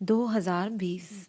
2020।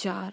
4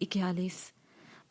41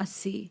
80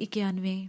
91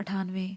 98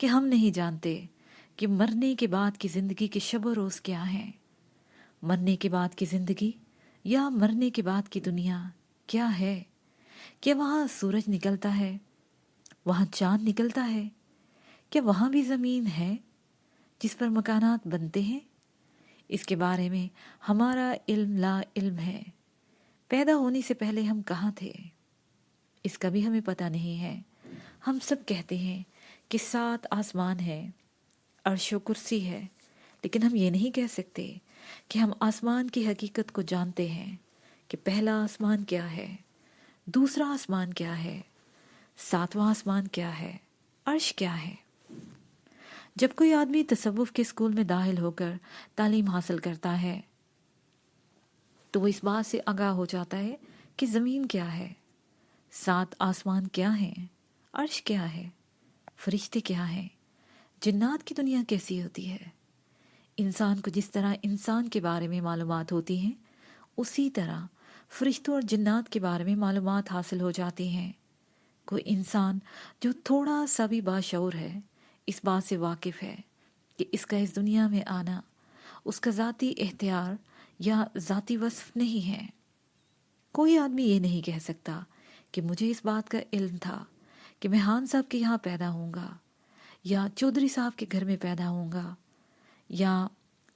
کہ ہم نہیں جانتے کہ مرنے کے بعد کی زندگی کے شب و روز کیا ہیں، مرنے کے بعد کی زندگی یا مرنے کے بعد کی دنیا کیا ہے، کیا وہاں سورج نکلتا ہے، وہاں چاند نکلتا ہے، کیا وہاں بھی زمین ہے جس پر مکانات بنتے ہیں؟ اس کے بارے میں ہمارا علم لا علم ہے۔ پیدا ہونے سے پہلے ہم کہاں تھے، اس کا بھی ہمیں پتہ نہیں ہے۔ ہم سب کہتے ہیں کہ 7 آسمان ہے، عرش و کرسی ہے، لیکن ہم یہ نہیں کہہ سکتے کہ ہم آسمان کی حقیقت کو جانتے ہیں کہ پہلا آسمان کیا ہے، دوسرا آسمان کیا ہے، 7واں آسمان کیا ہے، عرش کیا ہے۔ جب کوئی آدمی تصوف کے اسکول میں داخل ہو کر تعلیم حاصل کرتا ہے تو وہ اس بات سے آگاہ ہو جاتا ہے کہ زمین کیا ہے، 7 آسمان کیا ہیں، عرش کیا ہے، فرشتے کیا ہیں، جنات کی دنیا کیسی ہوتی ہے۔ انسان کو جس طرح انسان کے بارے میں معلومات ہوتی ہیں، اسی طرح فرشتوں اور جنات کے بارے میں معلومات حاصل ہو جاتی ہیں۔ کوئی انسان جو تھوڑا سا بھی باشعور ہے اس بات سے واقف ہے کہ اس کا اس دنیا میں آنا اس کا ذاتی اختیار یا ذاتی وصف نہیں ہے۔ کوئی آدمی یہ نہیں کہہ سکتا کہ مجھے اس بات کا علم تھا کہ میں خان صاحب کے یہاں پیدا ہوں گا، یا چودھری صاحب کے گھر میں پیدا ہوں گا، یا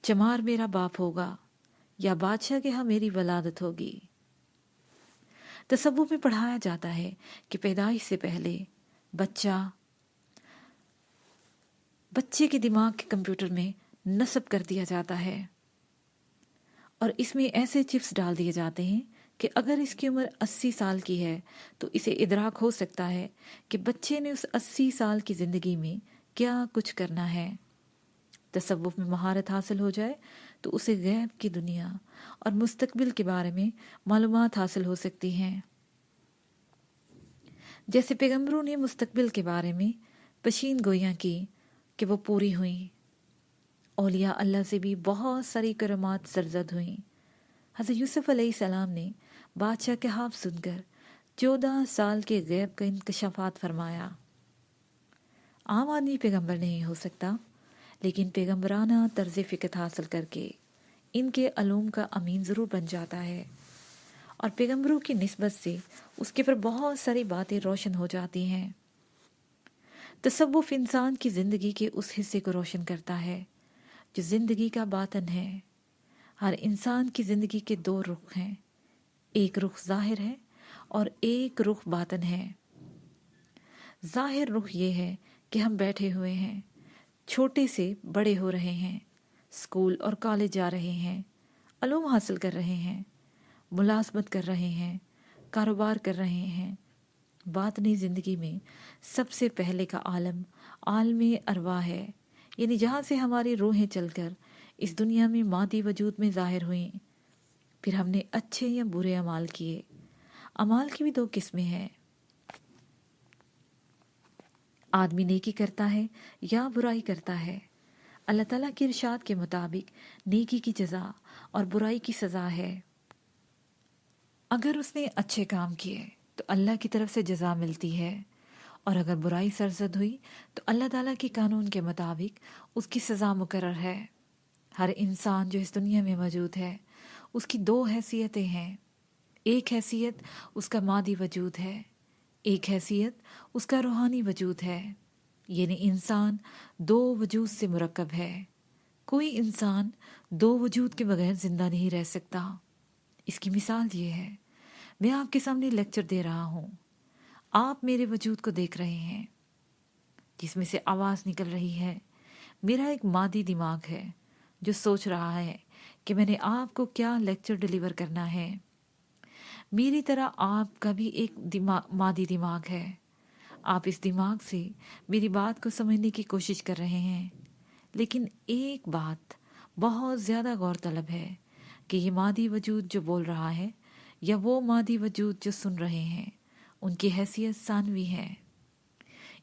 چمار میرا باپ ہوگا، یا بادشاہ کے ہاں میری ولادت ہوگی۔ تصوف میں پڑھایا جاتا ہے کہ پیدائش سے پہلے بچے کے دماغ کے کمپیوٹر میں نصب کر دیا جاتا ہے، اور اس میں ایسے چپس ڈال دیے جاتے ہیں کہ اگر اس کی عمر 80 سال کی ہے تو اسے ادراک ہو سکتا ہے کہ بچے نے اس 80 سال کی زندگی میں کیا کچھ کرنا ہے۔ تصوف میں مہارت حاصل ہو جائے تو اسے غیب کی دنیا اور مستقبل کے بارے میں معلومات حاصل ہو سکتی ہیں۔ جیسے پیغمبروں نے مستقبل کے بارے میں پیشین گوئیاں کی کہ وہ پوری ہوئیں، اولیاء اللہ سے بھی بہت ساری کرامات سرزد ہوئیں۔ حضرت یوسف علیہ السلام نے بادشاہ کے خواب سن کر 14 سال کے غیب کا انکشافات فرمایا۔ عام آدمی پیغمبر نہیں ہو سکتا، لیکن پیغمبرانہ طرز فکر حاصل کر کے ان کے علوم کا امین ضرور بن جاتا ہے، اور پیغمبروں کی نسبت سے اس کے پر بہت ساری باتیں روشن ہو جاتی ہیں۔ تصوف انسان کی زندگی کے اس حصے کو روشن کرتا ہے جو زندگی کا باطن ہے۔ ہر انسان کی زندگی کے 2 رخ ہیں، ایک رخ ظاہر ہے اور ایک رخ باطن ہے۔ ظاہر رخ یہ ہے کہ ہم بیٹھے ہوئے ہیں، چھوٹے سے بڑے ہو رہے ہیں، اسکول اور کالج جا رہے ہیں، علوم حاصل کر رہے ہیں، ملازمت کر رہے ہیں، کاروبار کر رہے ہیں۔ باطنی زندگی میں سب سے پہلے کا عالم عالم ارواح ہے، یعنی جہاں سے ہماری روحیں چل کر اس دنیا میں مادی وجود میں ظاہر ہوئیں۔ پھر ہم نے اچھے یا برے اعمال کیے۔ اعمال کی بھی 2 قسمیں ہیں، آدمی نیکی کرتا ہے یا برائی کرتا ہے۔ اللہ تعالیٰ کے ارشاد کے مطابق نیکی کی جزا اور برائی کی سزا ہے۔ اگر اس نے اچھے کام کیے تو اللہ کی طرف سے جزا ملتی ہے، اور اگر برائی سرزد ہوئی تو اللہ تعالیٰ کے قانون کے مطابق اس کی سزا مقرر ہے۔ ہر انسان جو اس دنیا میں موجود ہے اس کی 2 حیثیتیں ہیں، ایک حیثیت اس کا مادی وجود ہے، ایک حیثیت اس کا روحانی وجود ہے، یعنی انسان 2 وجود سے مرکب ہے۔ کوئی انسان 2 وجود کے بغیر زندہ نہیں رہ سکتا۔ اس کی مثال یہ ہے، میں آپ کے سامنے لیکچر دے رہا ہوں، آپ میرے وجود کو دیکھ رہے ہیں جس میں سے آواز نکل رہی ہے۔ میرا ایک مادی دماغ ہے جو سوچ رہا ہے کہ میں نے آپ کو کیا لیکچر ڈیلیور کرنا ہے۔ میری طرح آپ کا بھی ایک مادی دماغ ہے، آپ اس دماغ سے میری بات کو سمجھنے کی کوشش کر رہے ہیں، لیکن ایک بات بہت زیادہ غور طلب ہے کہ یہ مادی وجود جو بول رہا ہے یا وہ مادی وجود جو سن رہے ہیں، ان کی حیثیت ثانوی ہے،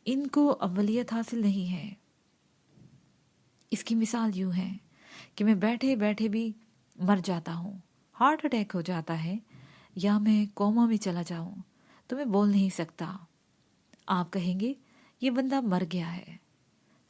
ان کو اولیت حاصل نہیں ہے۔ اس کی مثال یوں ہے کہ میں بیٹھے بیٹھے بھی مر جاتا ہوں، ہارٹ اٹیک ہو جاتا ہے، یا میں کوما میں چلا جاؤں تو میں بول نہیں سکتا۔ آپ کہیں گے یہ بندہ مر گیا ہے،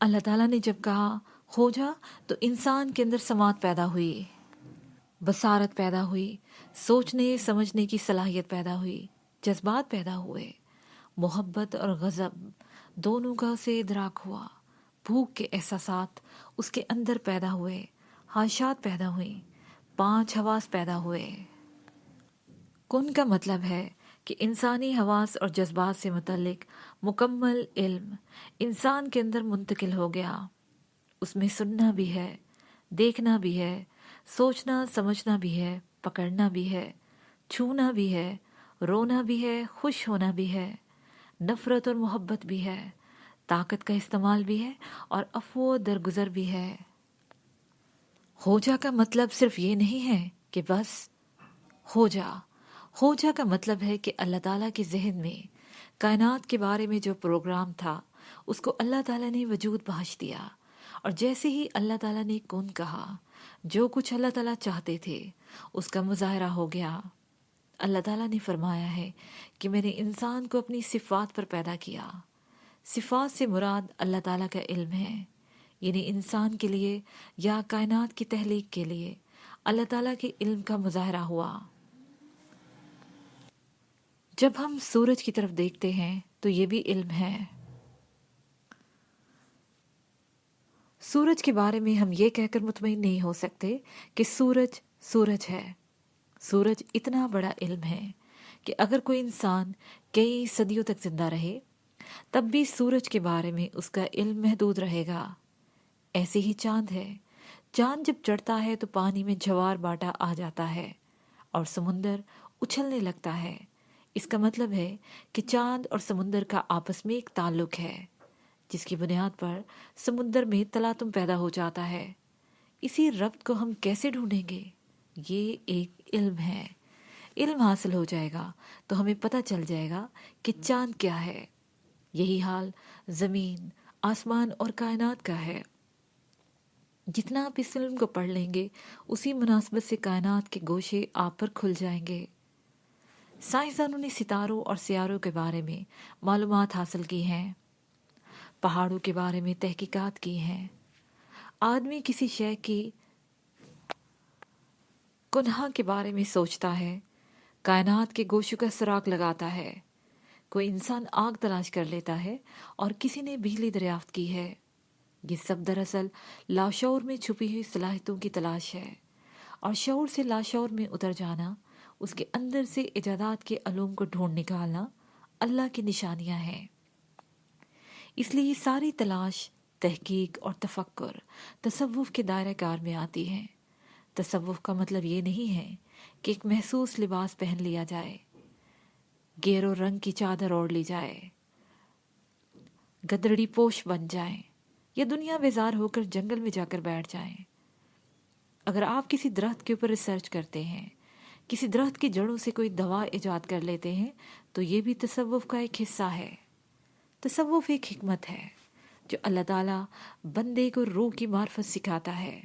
اللہ تعالیٰ نے جب کہا ہو جا تو انسان کے اندر سماعت پیدا ہوئی، بصارت پیدا ہوئی، سوچنے سمجھنے کی صلاحیت پیدا ہوئی، جذبات پیدا ہوئے، محبت اور غضب دونوں کا اسے ادراک ہوا، بھوک کے احساسات اس کے اندر پیدا ہوئے، خواہشات پیدا ہوئیں، 5 حواس پیدا ہوئے۔ کن کا مطلب ہے کہ انسانی حواس اور جذبات سے متعلق مکمل علم انسان کے اندر منتقل ہو گیا۔ اس میں سننا بھی ہے، دیکھنا بھی ہے، سوچنا سمجھنا بھی ہے، پکڑنا بھی ہے، چھونا بھی ہے، رونا بھی ہے، خوش ہونا بھی ہے، نفرت اور محبت بھی ہے، طاقت کا استعمال بھی ہے اور عفو و درگزر بھی ہے۔ ہو جا کا مطلب صرف یہ نہیں ہے کہ بس ہو جا۔ ہو جا کا مطلب ہے کہ اللہ تعالیٰ کے ذہن میں کائنات کے بارے میں جو پروگرام تھا اس کو اللہ تعالیٰ نے وجود بخش دیا، اور جیسے ہی اللہ تعالیٰ نے کن کہا، جو کچھ اللہ تعالیٰ چاہتے تھے اس کا مظاہرہ ہو گیا۔ اللہ تعالیٰ نے فرمایا ہے کہ میں نے انسان کو اپنی صفات پر پیدا کیا۔ صفات سے مراد اللہ تعالیٰ کا علم ہے، یعنی انسان کے لیے یا کائنات کی تخلیق کے لیے اللہ تعالیٰ کے علم کا مظاہرہ ہوا۔ جب ہم سورج کی طرف دیکھتے ہیں تو یہ بھی علم ہے۔ سورج کے بارے میں ہم یہ کہہ کر مطمئن نہیں ہو سکتے کہ سورج سورج ہے۔ سورج اتنا بڑا علم ہے کہ اگر کوئی انسان کئی صدیوں تک زندہ رہے تب بھی سورج کے بارے میں اس کا علم محدود رہے گا۔ ایسے ہی چاند ہے، چاند جب چڑھتا ہے تو پانی میں جوار باٹا آ جاتا ہے اور سمندر اچھلنے لگتا ہے۔ اس کا مطلب ہے کہ چاند اور سمندر کا آپس میں ایک تعلق ہے، جس کی بنیاد پر سمندر میں تلاطم پیدا ہو جاتا ہے۔ اسی ربط کو ہم کیسے ڈھونڈیں گے؟ یہ ایک علم ہے۔ علم حاصل ہو جائے گا تو ہمیں پتہ چل جائے گا کہ چاند کیا ہے۔ یہی حال زمین، آسمان اور کائنات کا ہے۔ جتنا آپ اس علم کو پڑھ لیں گے اسی مناسبت سے کائنات کے گوشے آپ پر کھل جائیں گے۔ سائنسدانوں نے ستاروں اور سیاروں کے بارے میں معلومات حاصل کی ہیں، پہاڑوں کے بارے میں تحقیقات کی ہیں۔ آدمی کسی شے کی کنہا کے بارے میں سوچتا ہے، کائنات کے گوشوں کا سراغ لگاتا ہے۔ کوئی انسان آگ تلاش کر لیتا ہے اور کسی نے بجلی دریافت کی ہے۔ یہ سب دراصل لاشعور میں چھپی ہوئی صلاحیتوں کی تلاش ہے، اور شعور سے لاشعور میں اتر جانا، اس کے اندر سے ایجادات کے علوم کو ڈھونڈ نکالنا اللہ کی نشانیاں ہیں۔ اس لیے یہ ساری تلاش، تحقیق اور تفکر تصوف کے دائرہ کار میں آتی ہیں۔ تصوف کا مطلب یہ نہیں ہے کہ ایک محسوس لباس پہن لیا جائے، گیرو رنگ کی چادر اوڑھ لی جائے، گدڑی پوش بن جائیں یا دنیا بیزار ہو کر جنگل میں جا کر بیٹھ جائیں۔ اگر آپ کسی درخت کے اوپر ریسرچ کرتے ہیں، کسی درخت کی جڑوں سے کوئی دوا ایجاد کر لیتے ہیں، تو یہ بھی تصوف کا ایک حصہ ہے۔ تصوف ایک حکمت ہے جو اللہ تعالیٰ بندے کو روح کی معرفت سکھاتا ہے۔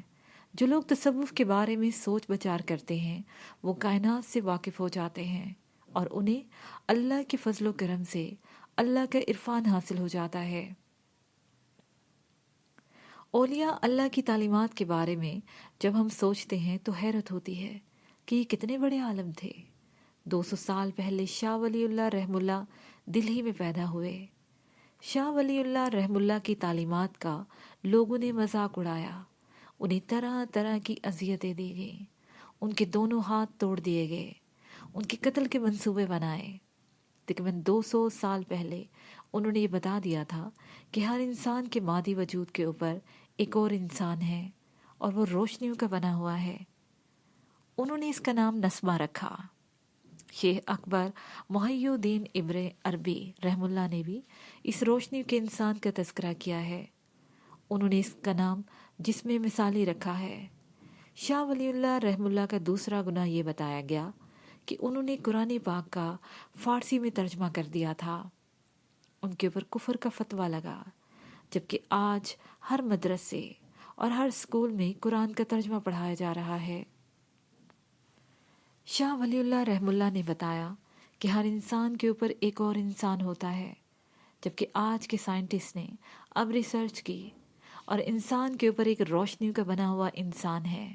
جو لوگ تصوف کے بارے میں سوچ بچار کرتے ہیں وہ کائنات سے واقف ہو جاتے ہیں، اور انہیں اللہ کے فضل و کرم سے اللہ کا عرفان حاصل ہو جاتا ہے۔ اولیاء اللہ کی تعلیمات کے بارے میں جب ہم سوچتے ہیں تو حیرت ہوتی ہے کہ یہ کتنے بڑے عالم تھے۔ 200 سال پہلے شاہ ولی اللہ رحم اللہ دلہی میں پیدا ہوئے۔ شاہ ولی اللہ رحم اللہ کی تعلیمات کا لوگوں نے مذاق اڑایا، انہیں طرح طرح کی اذیتیں دی گئیں، ان کے دونوں ہاتھ توڑ دیے گئے، ان کے قتل کے منصوبے بنائے۔ تقریباً 200 سال پہلے انہوں نے یہ بتا دیا تھا کہ ہر انسان کے مادی وجود کے اوپر ایک اور انسان ہے، اور وہ روشنیوں کا بنا ہوا ہے۔ انہوں نے اس کا نام نسمہ رکھا۔ شیخ اکبر محی الدین ابن عربی رحم اللہ نے بھی اس روشنی کے انسان کا تذکرہ کیا ہے۔ انہوں نے اس کا نام جسم مثالی رکھا ہے۔ شاہ ولی اللہ رحم اللہ کا دوسرا گناہ یہ بتایا گیا کہ انہوں نے قرآن پاک کا فارسی میں ترجمہ کر دیا تھا۔ ان کے اوپر کفر کا فتویٰ لگا، جبکہ آج ہر مدرسے اور ہر اسکول میں قرآن کا ترجمہ پڑھایا جا رہا ہے۔ شاہ ولی اللہ رحم اللہ نے بتایا کہ ہر انسان کے اوپر ایک اور انسان ہوتا ہے، جبکہ آج کے سائنٹسٹ نے اب ریسرچ کی اور انسان کے اوپر ایک روشنی کا بنا ہوا انسان ہے.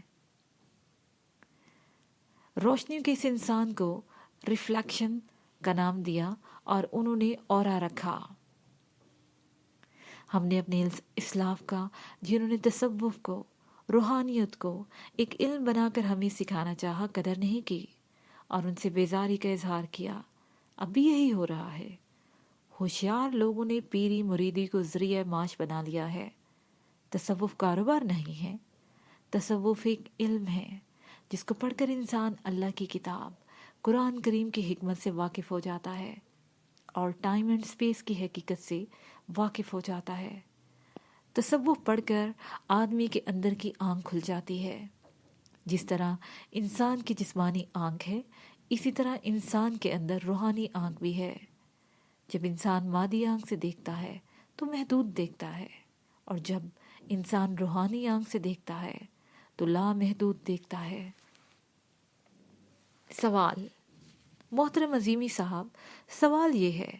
روشنیوں کے اس انسان کو ریفلیکشن کا نام دیا اور انہوں نے اورا رکھا. ہم نے اپنے اسلاف کا جنہوں نے تصوف کو، روحانیت کو ایک علم بنا کر ہمیں سکھانا چاہا، قدر نہیں کی اور ان سے بیزاری کا اظہار کیا. اب بھی یہی ہو رہا ہے. ہوشیار لوگوں نے پیری مریدی کو ذریعہ معاش بنا لیا ہے. تصوف کاروبار نہیں ہے، تصوف ایک علم ہے جس کو پڑھ کر انسان اللہ کی کتاب قرآن کریم کی حکمت سے واقف ہو جاتا ہے اور ٹائم اینڈ سپیس کی حقیقت سے واقف ہو جاتا ہے. تصوف پڑھ کر آدمی کے اندر کی آنکھ کھل جاتی ہے. جس طرح انسان کی جسمانی آنکھ ہے، اسی طرح انسان کے اندر روحانی آنکھ بھی ہے. جب انسان مادی آنکھ سے دیکھتا ہے تو محدود دیکھتا ہے، اور جب انسان روحانی آنکھ سے دیکھتا ہے تو لامحدود دیکھتا ہے. سوال: محترم عظیمی صاحب، سوال یہ ہے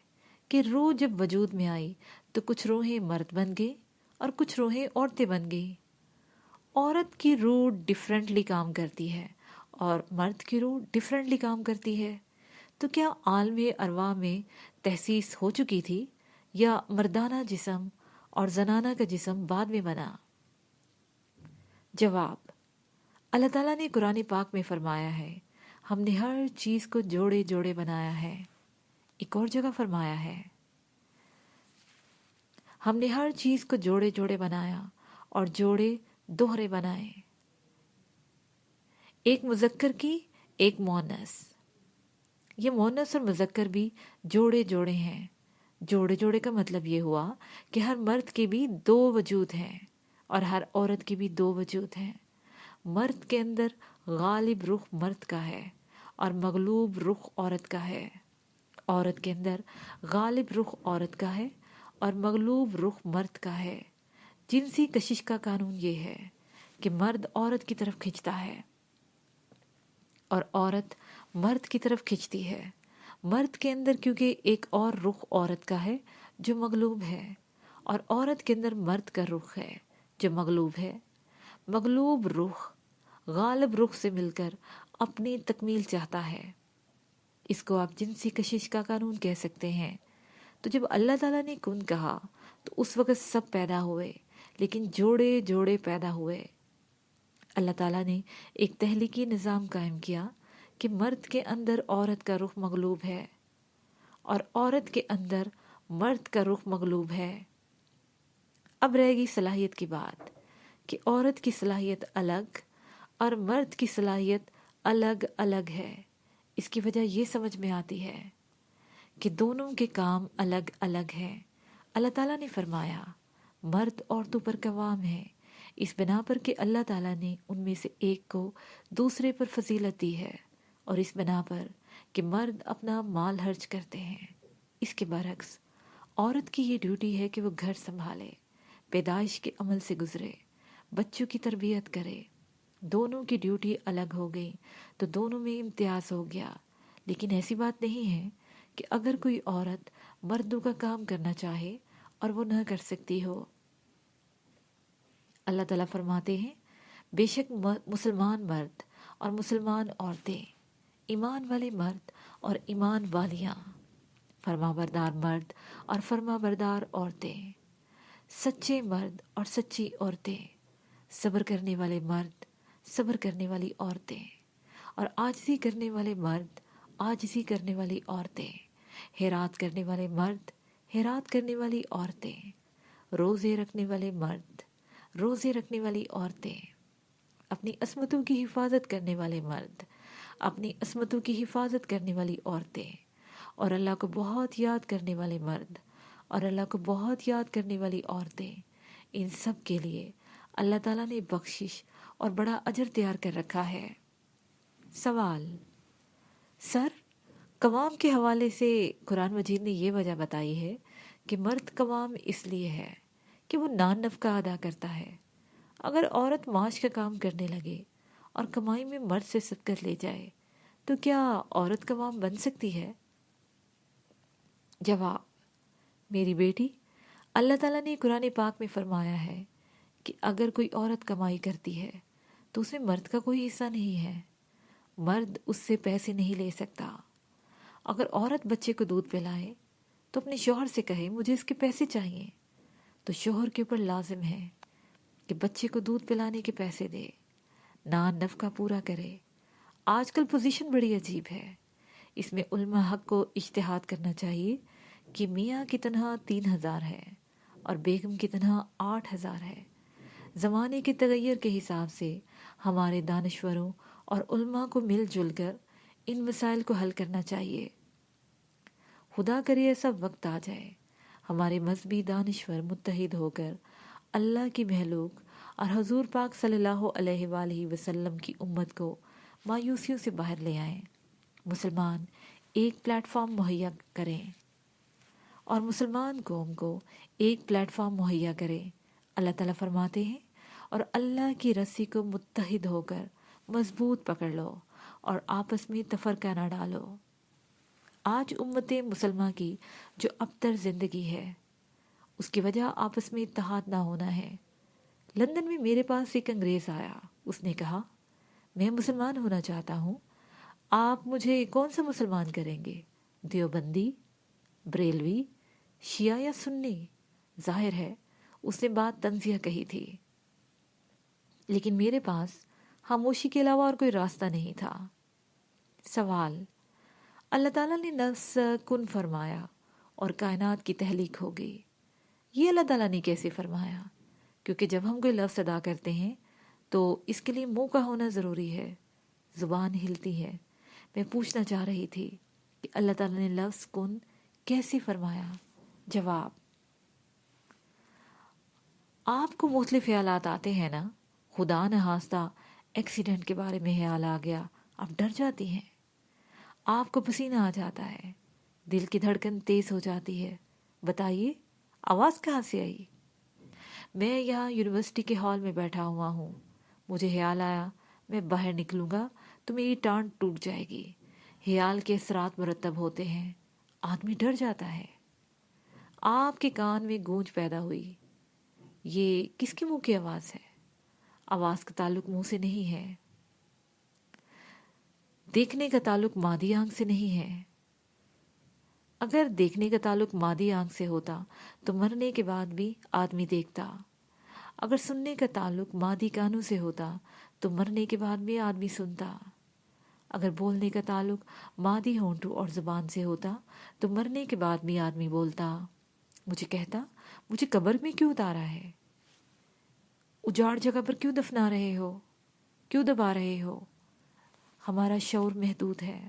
کہ روح جب وجود میں آئی تو کچھ روحیں مرد بن گئی اور کچھ روحیں عورتیں بن گئی. عورت کی روح ڈیفرنٹلی کام کرتی ہے اور مرد کی روح ڈیفرنٹلی کام کرتی ہے. تو کیا عالم ارواح میں تحسیس ہو چکی تھی یا مردانہ جسم اور زنانہ کا جسم بعد میں بنا؟ جواب: اللہ تعالیٰ نے قرآن پاک میں فرمایا ہے، ہم نے ہر چیز کو جوڑے جوڑے بنایا ہے. ایک اور جگہ فرمایا ہے، ہم نے ہر چیز کو جوڑے جوڑے بنایا اور جوڑے دوہرے بنائے. ایک مذکر کی، ایک مؤنث. یہ مؤنث اور مذکر بھی جوڑے جوڑے ہیں. جوڑے جوڑے کا مطلب یہ ہوا کہ ہر مرد کے بھی دو وجود ہیں اور ہر عورت کے بھی دو وجود ہیں. مرد کے اندر غالب رخ مرد کا ہے اور مغلوب رخ عورت کا ہے. عورت کے اندر غالب رخ عورت کا ہے اور مغلوب رخ مرد کا ہے. جنسی کشش کا قانون یہ ہے کہ مرد عورت کی طرف کھنچتا ہے اور عورت مرد کی طرف کھنچتی ہے. مرد کے اندر کیونکہ ایک اور رخ عورت کا ہے جو مغلوب ہے، اور عورت کے اندر مرد کا رخ ہے جو مغلوب ہے. مغلوب رخ غالب رخ سے مل کر اپنی تکمیل چاہتا ہے. اس کو آپ جنسی کشش کا قانون کہہ سکتے ہیں. تو جب اللہ تعالیٰ نے کن کہا تو اس وقت سب پیدا ہوئے، لیکن جوڑے جوڑے پیدا ہوئے. اللہ تعالیٰ نے ایک تہلیکی نظام قائم کیا کہ مرد کے اندر عورت کا رخ مغلوب ہے اور عورت کے اندر مرد کا رخ مغلوب ہے. اب رہ گئی صلاحیت کی بات کہ عورت کی صلاحیت الگ اور مرد کی صلاحیت الگ الگ ہے. اس کی وجہ یہ سمجھ میں آتی ہے کہ دونوں کے کام الگ الگ ہیں. اللہ تعالیٰ نے فرمایا مرد عورتوں پر قوام ہے، اس بنا پر کہ اللہ تعالیٰ نے ان میں سے ایک کو دوسرے پر فضیلت دی ہے، اور اس بنا پر کہ مرد اپنا مال خرچ کرتے ہیں. اس کے برعکس عورت کی یہ ڈیوٹی ہے کہ وہ گھر سنبھالے، پیدائش کے عمل سے گزرے، بچوں کی تربیت کرے. دونوں کی ڈیوٹی الگ ہو گئی تو دونوں میں امتیاز ہو گیا. لیکن ایسی بات نہیں ہے کہ اگر کوئی عورت مردوں کا کام کرنا چاہے اور وہ نہ کر سکتی ہو. اللہ تعالیٰ فرماتے ہیں بے شک مسلمان مرد اور مسلمان عورتیں، ایمان والے مرد اور ایمان والیاں، فرما بردار مرد اور فرما بردار عورتیں، سچے مرد اور سچی عورتیں، صبر کرنے والے مرد، صبر کرنے والی عورتیں، اور عاجزی کرنے والے مرد، عاجزی کرنے والی عورتیں، خیرات کرنے والے مرد، خیرات کرنے والی عورتیں، روزے رکھنے والے مرد، روزے رکھنے والی عورتیں، اپنی عصمتوں کی حفاظت کرنے والے مرد، اپنی عصمتوں کی حفاظت کرنے والی عورتیں، اور اللہ کو بہت یاد کرنے والے مرد اور اللہ کو بہت یاد کرنے والی عورتیں. ان سب کے لیے اللہ تعالیٰ نے بخشش اور بڑا اجر تیار کر رکھا ہے. سوال: سر، قوام کے حوالے سے قرآن مجید نے یہ وجہ بتائی ہے کہ مرد قوام اس لیے ہے کہ وہ نان نفقہ ادا کرتا ہے. اگر عورت معاش کا کام کرنے لگے اور کمائی میں مرد سے سبقت لے جائے تو کیا عورت قوام بن سکتی ہے؟ جواب: میری بیٹی، اللہ تعالیٰ نے قرآن پاک میں فرمایا ہے کہ اگر کوئی عورت کمائی کرتی ہے تو اس میں مرد کا کوئی حصہ نہیں ہے، مرد اس سے پیسے نہیں لے سکتا۔ اگر عورت بچے کو دودھ پلائے تو اپنے شوہر سے کہے مجھے اس کے پیسے چاہیے، تو شوہر کے اوپر لازم ہے کہ بچے کو دودھ پلانے کے پیسے دے، نان نفقہ پورا کرے۔ آج کل پوزیشن بڑی عجیب ہے، اس میں علماء حق کو اجتہاد کرنا چاہیے کہ میاں کی تنخواہ 3,000 ہے اور بیگم کی تنخواہ 8,000 ہے۔ زمانے کے تغیر کے حساب سے ہمارے دانشوروں اور علماء کو مل جل کر ان مسائل کو حل کرنا چاہیے۔ خدا کرے ایسا وقت آ جائے ہمارے مذہبی دانشور متحد ہو کر اللہ کی مخلوق اور حضور پاک صلی اللہ علیہ وآلہ وسلم کی امت کو مایوسیوں سے باہر لے آئیں، مسلمان ایک پلیٹ فارم مہیا کریں اور مسلمان قوم کو ایک پلیٹ فارم مہیا کریں۔ اللہ تعالیٰ فرماتے ہیں اور اللہ کی رسی کو متحد ہو کر مضبوط پکڑ لو اور آپس میں تفرقہ نہ ڈالو۔ آج امت مسلمہ کی جو ابتر زندگی ہے اس کی وجہ آپس میں اتحاد نہ ہونا ہے۔ لندن میں میرے پاس ایک انگریز آیا، اس نے کہا میں مسلمان ہونا چاہتا ہوں، آپ مجھے کون سا مسلمان کریں گے؟ دیوبندی، بریلوی، شیعہ یا سنی؟ ظاہر ہے اس نے بات تنزیہ کہی تھی، لیکن میرے پاس خاموشی کے علاوہ اور کوئی راستہ نہیں تھا۔ سوال: اللہ تعالیٰ نے نفس کن فرمایا اور کائنات کی تخلیق ہو گئی، یہ اللہ تعالیٰ نے کیسے فرمایا؟ کیونکہ جب ہم کوئی لفظ ادا کرتے ہیں تو اس کے لیے منہ کا ہونا ضروری ہے، زبان ہلتی ہے۔ میں پوچھنا چاہ رہی تھی کہ اللہ تعالیٰ نے لفظ کن کیسے فرمایا؟ جواب: آپ کو مختلف خیالات آتے ہیں نا، خدا نخواستہ ایکسیڈنٹ کے بارے میں خیال آ گیا، آپ ڈر جاتی ہیں، آپ کو پسینہ آ جاتا ہے، دل کی دھڑکن تیز ہو جاتی ہے، بتائیے آواز کہاں سے آئی؟ میں یہاں یونیورسٹی کے ہال میں بیٹھا ہوا ہوں، مجھے خیال آیا میں باہر نکلوں گا تو میری ٹانگ ٹوٹ جائے گی۔ خیال کے اثرات مرتب ہوتے ہیں، آدمی ڈر جاتا ہے۔ آپ کے کان میں گونج پیدا ہوئی، یہ کس کے منہ کی آواز ہے؟ آواز کا تعلق منہ سے نہیں ہے، دیکھنے کا تعلق مادی آنکھ سے نہیں ہے۔ اگر دیکھنے کا تعلق مادی آنکھ سے ہوتا تو مرنے کے بعد بھی آدمی دیکھتا، اگر سننے کا تعلق مادی کانوں سے ہوتا تو مرنے کے بعد بھی آدمی سنتا، اگر بولنے کا تعلق مادی ہونٹوں اور زبان سے ہوتا تو مرنے کے بعد بھی آدمی بولتا، مجھے کہتا مجھے قبر میں کیوں اتارا ہے، اجاڑ جگہ پر کیوں دفنا رہے ہو، کیوں دبا رہے ہو؟ ہمارا شعور محدود ہے،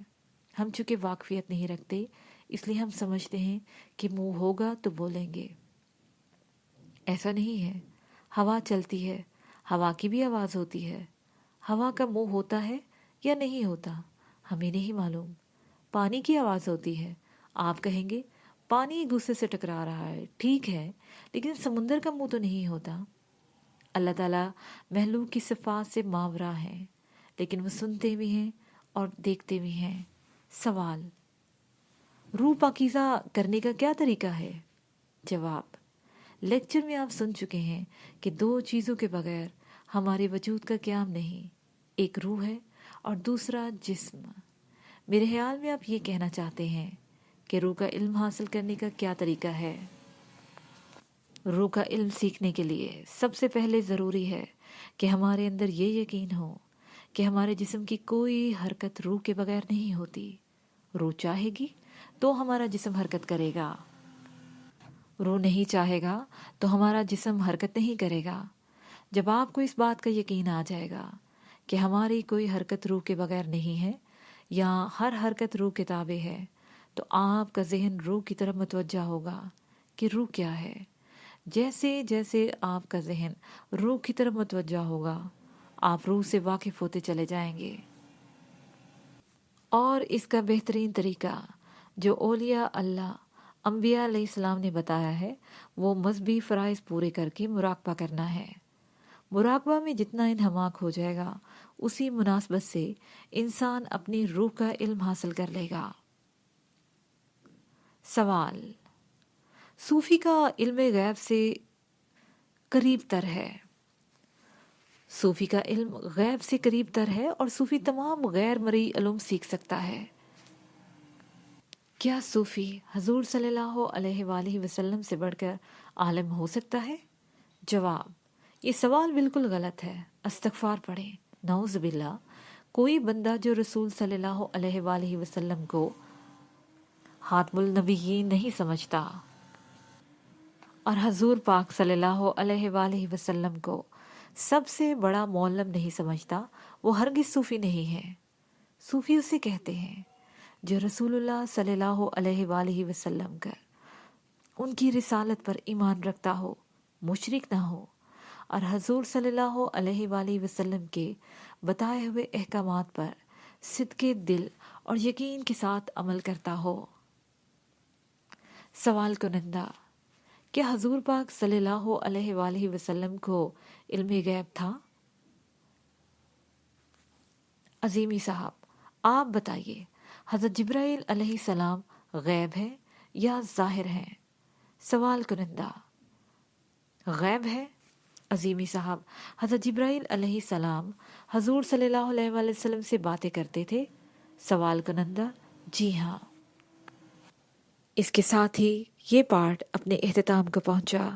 ہم چونکہ واقفیت نہیں رکھتے اس لیے ہم سمجھتے ہیں کہ منہ ہوگا تو بولیں گے۔ ایسا نہیں ہے، ہوا چلتی ہے، ہوا کی بھی آواز ہوتی ہے، ہوا کا منہ ہوتا ہے یا نہیں ہوتا ہمیں نہیں معلوم۔ پانی کی آواز ہوتی ہے، آپ کہیں گے پانی ایک دوسرے سے ٹکرا رہا ہے، ٹھیک ہے، لیکن سمندر کا منہ تو نہیں ہوتا۔ اللہ تعالیٰ مخلوق کی صفات سے ماورا ہیں، لیکن وہ سنتے بھی ہیں اور دیکھتے بھی ہیں۔ سوال: روح پاکیزہ کرنے کا کیا طریقہ ہے؟ جواب: لیکچر میں آپ سن چکے ہیں کہ دو چیزوں کے بغیر ہمارے وجود کا قیام نہیں، ایک روح ہے اور دوسرا جسم۔ میرے خیال میں آپ یہ کہنا چاہتے ہیں کہ روح کا علم حاصل کرنے کا کیا طریقہ ہے؟ روح کا علم سیکھنے کے لیے سب سے پہلے ضروری ہے کہ ہمارے اندر یہ یقین ہو کہ ہمارے جسم کی کوئی حرکت روح کے بغیر نہیں ہوتی۔ روح چاہے گی تو ہمارا جسم حرکت کرے گا، روح نہیں چاہے گا تو ہمارا جسم حرکت نہیں کرے گا۔ جب آپ کو اس بات کا یقین آ جائے گا کہ ہماری کوئی حرکت روح کے بغیر نہیں ہے یا ہر حرکت روح کے تابع ہے، تو آپ کا ذہن روح کی طرف متوجہ ہوگا کہ روح کیا ہے۔ جیسے جیسے آپ کا ذہن روح کی طرف متوجہ ہوگا، آپ روح سے واقف ہوتے چلے جائیں گے۔ اور اس کا بہترین طریقہ جو اولیاء اللہ، انبیاء علیہ السلام نے بتایا ہے، وہ مذہبی فرائض پورے کر کے مراقبہ کرنا ہے۔ مراقبہ میں جتنا انہماک ہو جائے گا، اسی مناسبت سے انسان اپنی روح کا علم حاصل کر لے گا۔ سوال: صوفی کا علم غیب سے قریب تر ہے، صوفی کا علم غیب سے قریب تر ہے اور صوفی تمام غیر مرئی علوم سیکھ سکتا ہے۔ کیا صوفی حضور صلی اللہ علیہ وآلہ وسلم سے بڑھ کر عالم ہو سکتا ہے؟ جواب: یہ سوال بالکل غلط ہے۔ استغفار پڑھیں۔ نعوذ باللہ، کوئی بندہ جو رسول صلی اللہ علیہ وآلہ وسلم کو خاتم النبیین نہیں سمجھتا اور حضور پاک صلی اللہ علیہ وآلہ وسلم کو سب سے بڑا معلم نہیں سمجھتا، وہ ہرگز صوفی نہیں ہے۔ صوفی اسے کہتے ہیں جو رسول اللہ صلی اللہ علیہ وآلہ وسلم کا ان کی رسالت پر ایمان رکھتا ہو، مشرک نہ ہو، اور حضور صلی اللہ علیہ وآلہ وسلم کے بتائے ہوئے احکامات پر صدق دل اور یقین کے ساتھ عمل کرتا ہو۔ سوال کنندہ: کیا حضور پاک صلی اللہ علیہ وآلہ وسلم کو علم غیب تھا؟ عظیمی صاحب، آپ بتائیے، حضرت جبرائیل علیہ السلام غیب ہے یا ظاہر ہے؟ سوال کنندہ: غیب ہے۔ عظیمی صاحب، حضرت جبرائیل علیہ السلام حضور صلی اللہ علیہ وآلہ وسلم سے باتیں کرتے تھے؟ سوال کنندہ: جی ہاں۔ اس کے ساتھ ہی یہ پارٹ اپنے اختتام کو پہنچا۔